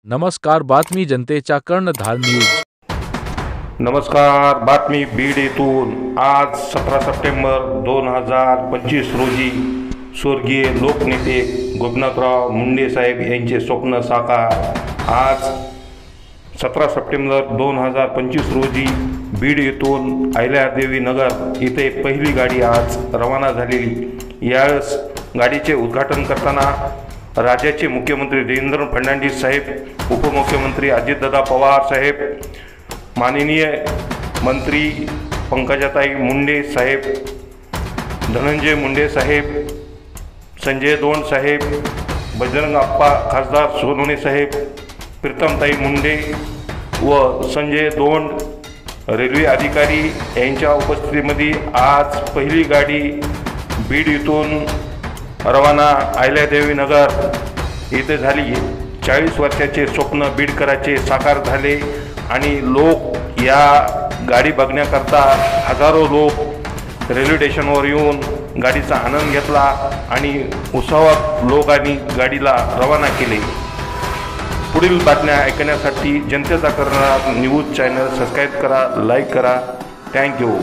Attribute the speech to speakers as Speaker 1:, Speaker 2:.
Speaker 1: नमस्कार, बातमी जनतेच्या कर्णधार न्यूज।
Speaker 2: नमस्कार, बातमी बीड येथून। आज 17 सप्टेंबर 2025 रोजी स्वर्गीय लोकनेते गोपीनाथराव मुंडे साहेब यांचे स्वप्न साकार। आज 17 सप्टेंबर 2025 रोजी बीड येथून अहिल्यादेवी नगर येथे पहिली गाडी आज रवाना झालेली। यावेळेस गाडीचे उद्घाटन करताना राज्याचे मुख्यमंत्री देवेंद्र फडणवीस साहेब, उपमुख्यमंत्री अजितदादा पवार साहेब, माननीय मंत्री पंकजाताई मुंडे साहेब, धनंजय मुंडे साहेब, संजय दोंड साहेब, बजरंग अप्पा खासदार सोनवणे साहेब, प्रीतमताई मुंडे व संजय दोंड रेल्वे अधिकारी यांच्या उपस्थितीमध्ये आज पहिली गाडी बीड येथून रवाना अहिल्यादेवी नगर येथे झाली। 40 वर्षाचे स्वप्न बीडकराचे साकार झाले आणि लोक या गाडी बघण्याकरता हजारो लोक रेल्वे स्टेशनवर येऊन गाडीचा आनंद घेतला आणि उत्साहात लोकांनी गाडीला रवाना केले। पुढील बातम्या ऐकण्यासाठी जनतेचा कर्णधार न्यूज चॅनल सबस्क्राईब करा, लाईक करा। थँक्यू।